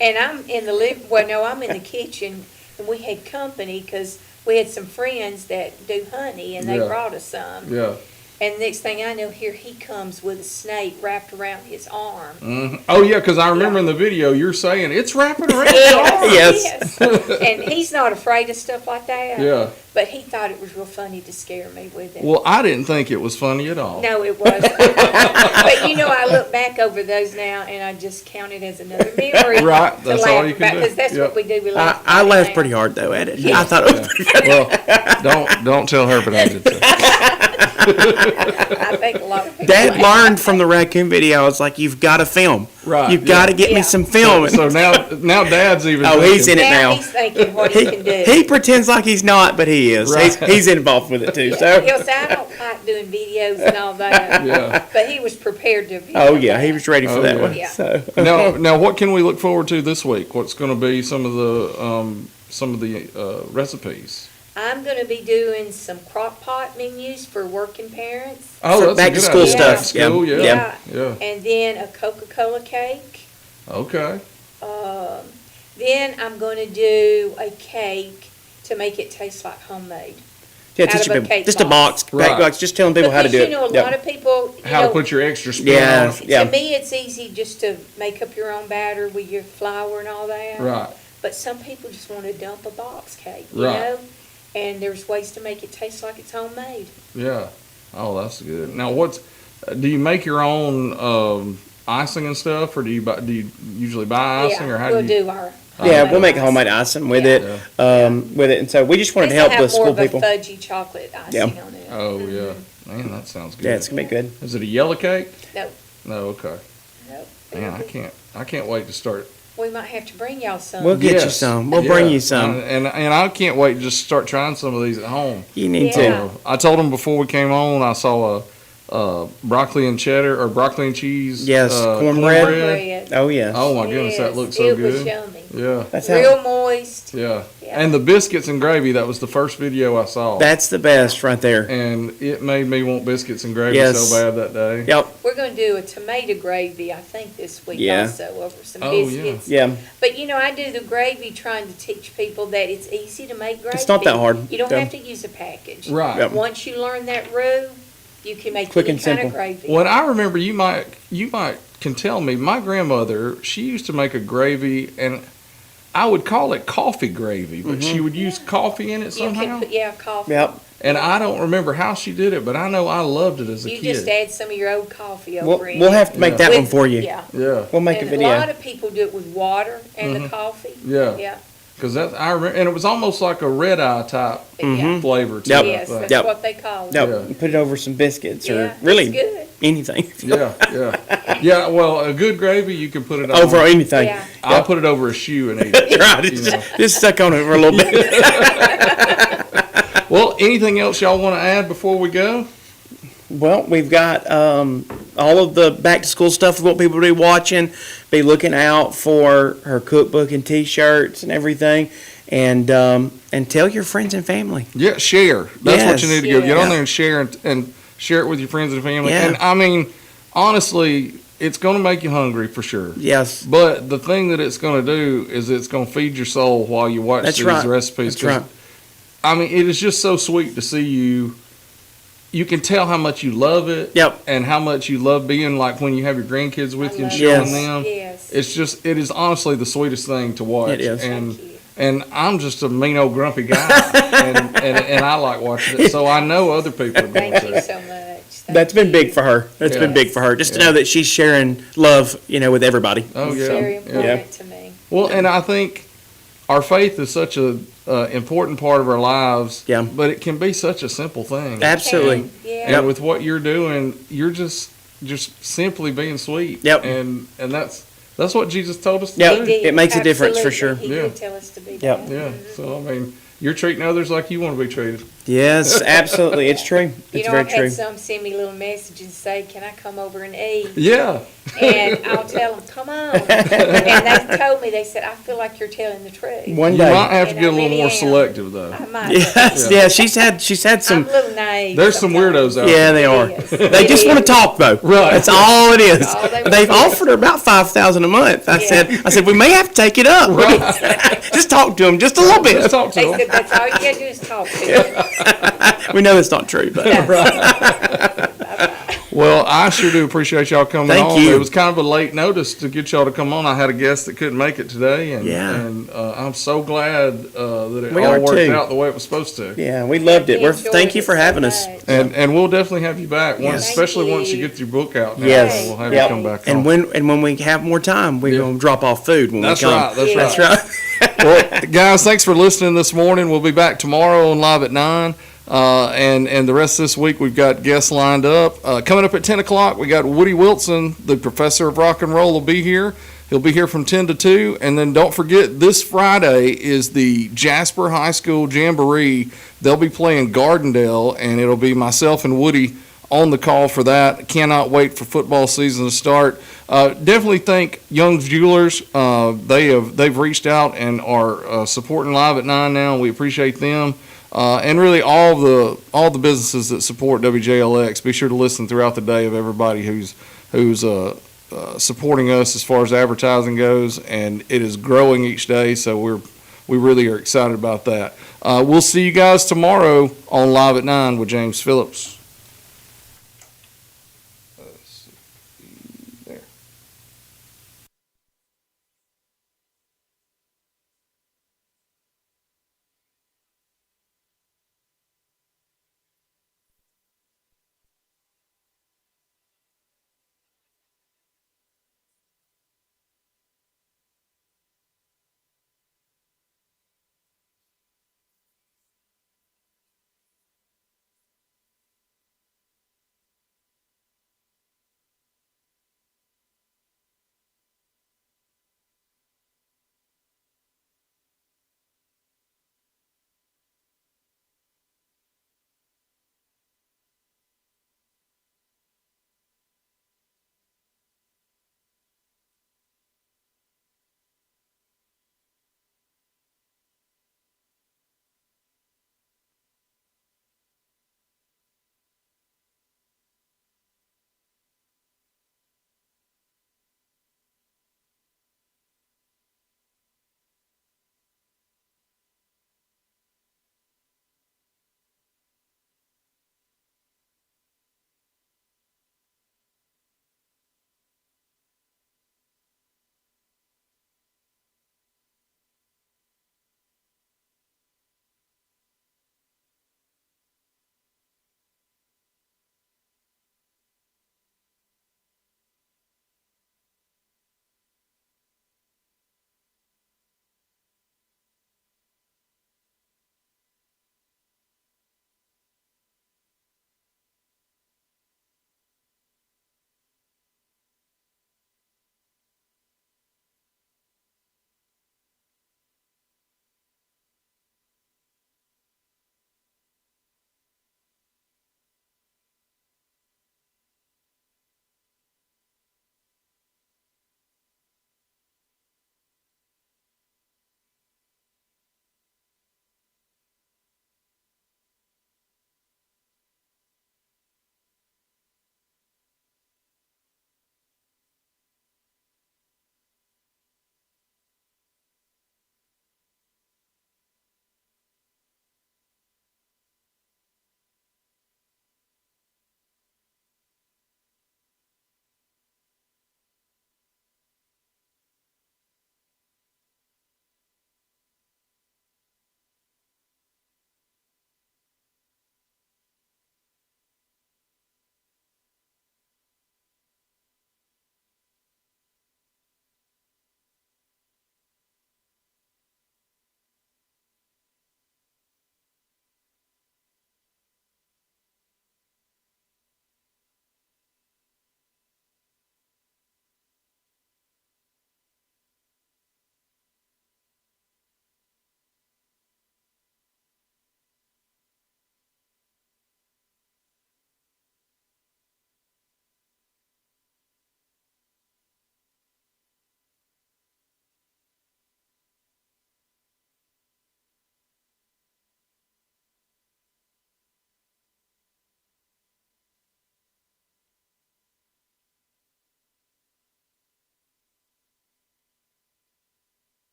S5: And I'm in I'm in the kitchen, and we had company because we had some friends that do honey, and they
S3: Yeah.
S5: brought us some.
S3: Yeah.
S5: And next thing I know, here he comes with a snake wrapped around his arm.
S3: Mhm. Oh, yeah, because I remember in the video you're saying it's wrapping around.
S4: Yes.
S5: And he's not afraid of stuff like that.
S3: Yeah.
S5: But he thought it was real funny to scare me with it.
S3: Well, I didn't think it was funny at all.
S5: No, it wasn't. But I look back over those now, and I just count it as another memory.
S3: Right,
S5: to
S3: that's
S5: laugh
S3: all you can
S5: about,
S3: do.
S5: because that's
S3: Yep.
S5: what we do. We
S4: I
S5: laugh.
S4: laughed pretty hard though at it. I thought it was pretty funny.
S3: Well, don't tell her, but I did too.
S5: I think a lot of people.
S4: Dad
S5: laugh.
S4: learned from the raccoon video. I was like, you've got to film.
S3: Right,
S4: You've got to
S3: yeah.
S4: get me
S5: Yeah.
S4: some film.
S3: So now Dad's even.
S4: Oh, he's in
S3: thinking-
S4: it now.
S5: He's thinking what he can do.
S4: He pretends like he's not, but he is.
S3: Right.
S4: He's involved with it too. So.
S5: He'll say, I don't like doing videos and all that.
S3: Yeah.
S5: But he was prepared to.
S4: Oh yeah, he was ready for
S3: Oh,
S4: that
S3: yeah.
S4: one.
S5: Yeah.
S4: So.
S3: Now, what can we look forward to this week? What's going to be some of the recipes?
S5: I'm going to be doing some crock pot menus for working parents.
S3: Oh,
S4: For
S3: that's
S4: back
S3: a
S4: to
S3: good
S4: school
S3: idea.
S4: stuff,
S3: Back to school,
S4: yeah.
S3: yeah.
S5: Yeah.
S3: Yeah.
S5: And then a Coca-Cola cake.
S3: Okay.
S5: Then I'm going to do a cake to make it taste like homemade.
S4: Yeah,
S5: Out
S4: teach
S5: of a
S4: people.
S5: cake
S4: Just a box.
S3: Right.
S4: Back box. Just telling people how to do
S5: Because,
S4: it.
S5: a
S4: Yep.
S5: lot of people,
S3: How to put your extra spin
S4: Yeah.
S3: on it.
S4: Yeah.
S5: To me, it's easy just to make up your own batter with your flour and all that.
S3: Right.
S5: But some people just want to dump a box cake,
S3: Right.
S5: And there's ways to make it taste like it's homemade.
S3: Yeah. Oh, that's good. Now, do you make your own icing and stuff, or do you usually buy icing, or how
S5: we'll
S3: do you?
S5: do our.
S4: Yeah,
S5: homemade
S4: we'll make
S5: icing.
S4: homemade icing with
S5: Yeah.
S4: it. With it, and so we just wanted to help the school people.
S5: More of a fudgy chocolate icing
S4: Yeah.
S5: on it.
S3: Oh yeah, man, that sounds good.
S4: Yeah, it's gonna be good.
S3: Is it a yellow cake?
S5: No,
S3: No. Okay.
S5: no.
S3: Man, I can't wait to start.
S5: We might have to bring y'all some.
S4: We'll get you
S3: Yes.
S4: some. We'll bring
S3: Yeah.
S4: you some.
S3: And I can't wait to just start trying some of these at home.
S4: You need
S5: Yeah.
S4: to.
S3: I told them before we came on, I saw a broccoli and cheddar or broccoli and cheese.
S4: Yes, cornbread.
S5: Bread.
S4: Oh yeah.
S3: Oh my goodness, that
S5: Yes,
S3: looks so
S5: it was
S3: good.
S5: yummy.
S3: Yeah,
S4: That's how.
S5: Real moist.
S3: yeah.
S5: Yeah.
S3: And the biscuits and gravy, that was the first video I saw.
S4: That's the best right there.
S3: And it made me want biscuits and gravy
S4: Yes.
S3: so bad that day.
S4: Yep.
S5: We're going to do a tomato gravy, I think, this week
S4: Yeah.
S5: also over some
S3: Oh, yeah.
S5: biscuits.
S4: Yeah.
S5: But I do the gravy trying to teach people that it's easy to make gravy.
S4: It's not that hard.
S5: You don't
S4: Yeah.
S5: have to use a package.
S3: Right.
S4: Yep.
S5: Once you learn that roux, you can make
S4: Quick
S5: any
S4: and
S5: kind of
S4: simple.
S5: gravy.
S3: What I remember, you might can tell me. My grandmother, she used to make a gravy, and I would call it coffee gravy, but she would use coffee in it
S5: You
S3: somehow.
S5: can put, coffee.
S4: Yep.
S3: And I don't remember how she did it, but I know I loved it as a
S5: You
S3: kid.
S5: just add some of your old coffee
S4: We'll,
S5: over it.
S4: we'll have to make that
S5: With-
S4: one for you.
S5: Yeah.
S3: Yeah,
S4: We'll make a
S5: And
S4: video.
S5: a lot of people do it with water and the coffee.
S3: yeah.
S5: Yeah.
S3: Because I remember, and it was almost like a red eye type
S5: Yeah.
S3: flavor to
S4: Yep.
S3: it. I
S5: Yes,
S3: think.
S5: that's
S4: Yep.
S5: what they call it.
S4: Yep.
S3: Yeah.
S4: And put it over some biscuits or
S5: Yeah,
S4: really
S5: it's good.
S4: anything.
S3: Yeah, yeah, yeah. Well, a good gravy you can put it
S4: Over
S3: on.
S4: anything.
S5: Yeah.
S3: I'll put it over a shoe and eat it.
S4: Right.
S3: You know.
S4: Just suck on it for a little bit.
S3: Well, anything else y'all want to add before we go?
S4: Well, we've got all of the back to school stuff. We want people to be watching, be looking out for her cookbook and T-shirts and everything, and tell your friends and family.
S3: Yeah, share. That's what you
S4: Yes.
S3: need to go. Get on
S4: Yeah.
S3: there and share and share it with your friends and family.
S4: Yeah.
S3: And I mean, honestly, it's going to make you hungry for sure.
S4: Yes,
S3: But the thing that it's going to do is it's going to feed your soul while you watch
S4: That's
S3: these
S4: right.
S3: recipes.
S4: That's right.
S3: I mean, it is just so sweet to see you. You can tell how much you love it.
S4: Yep.
S3: And how much you love being like when you have your grandkids with
S5: I
S3: you and
S5: love
S3: showing
S4: Yes.
S3: them.
S5: Yes.
S3: It is honestly the sweetest thing to watch.
S4: It is.
S3: And
S5: Thank you.
S3: and I'm just a mean old grumpy guy, and I like watching it. So I know other people are going
S5: Thank you
S3: to.
S5: so much.
S4: That's been big for her. That's
S3: Yeah.
S4: been big for her. Just to
S3: Yeah.
S4: know that she's sharing love, with everybody.
S3: Oh,
S5: It's
S3: yeah.
S5: very
S3: Yeah.
S5: important to me.
S3: Well, and I think our faith is such a important part of our lives.
S4: Yeah.
S3: But it can be such a simple thing.
S4: Absolutely.
S5: Yeah.
S3: And with what you're doing, you're just simply being sweet.
S4: Yep.
S3: And that's what Jesus told us to
S4: Yep.
S3: do.
S5: He did.
S4: It makes a difference for
S5: Absolutely.
S4: sure.
S5: He
S3: Yeah.
S5: did tell us to be
S4: Yep.
S5: that.
S3: Yeah. So I mean, you're treating others like you want to be treated.
S4: Yes, absolutely. It's true.
S5: You
S4: It's
S5: know,
S4: very
S5: I've
S4: true.
S5: had some send me little messages and say, "Can I come over and eat?"
S3: Yeah.
S5: And I'll tell them, "Come on." And they told me, they said, "I feel like you're telling the truth."
S4: One
S3: You
S4: day.
S3: might have to
S5: And
S3: get a
S5: I
S3: little
S5: really
S3: more
S5: am.
S3: selective though.
S5: I might.
S4: Yes, yeah. She's had
S5: I'm
S4: some.
S5: a little naive.
S3: There's some weirdos out
S4: Yeah,
S3: there.
S4: they are.
S5: It is.
S4: They just
S5: It
S4: want to
S5: is.
S4: talk though.
S3: Right.
S4: That's all it is.
S5: All they
S4: They've
S5: want.
S4: offered her about $5,000 a month. I
S5: Yeah.
S4: said we may have to take it up. Just talk to them just a little bit.
S3: Let's talk to
S5: They
S3: them.
S5: said, "That's all you gotta do is talk to them."
S4: We know it's not true, but
S3: Well, I sure do appreciate y'all coming
S4: Thank
S3: on.
S4: you.
S3: It was kind of a late notice to get y'all to come on. I had a guest that couldn't make it today, and
S4: Yeah.
S3: I'm so glad that it
S4: We
S3: all
S4: are
S3: worked
S4: too.
S3: out the way it was supposed to.
S4: yeah, we loved it.
S5: We
S4: Thank you
S5: enjoyed
S4: for
S5: it so
S4: having us.
S5: much.
S3: And we'll definitely have you back, once,
S4: Yes.
S3: especially
S5: Thank
S3: once you
S5: you.
S3: get your book out. now,
S4: Yes.
S3: we'll have
S4: Yep.
S3: you come back
S4: And
S3: on.
S4: when we have more time, we're
S3: Yeah.
S4: gonna drop off food when
S3: That's
S4: we come.
S3: right. That's
S5: Yeah.
S3: right.
S4: That's right.
S3: Well, guys, thanks for listening this morning. We'll be back tomorrow on Live at 9. And the rest of this week, we've got guests lined up. Coming up at 10 o'clock, we got Woody Wilson, the professor of rock and roll, will be here. He'll be here from 10 to 2. And then don't forget, this Friday is the Jasper High School Jamboree. They'll be playing Gardendale, and it'll be myself and Woody on the call for that. Cannot wait for football season to start. Definitely thank Young's Jewelers. They've reached out and are supporting Live at 9 now. We appreciate them. And really all the businesses that support WJLX. Be sure to listen throughout the day of everybody who's supporting us as far as advertising goes, and it is growing each day. So we really are excited about that. We'll see you guys tomorrow on Live at 9 with James Phillips.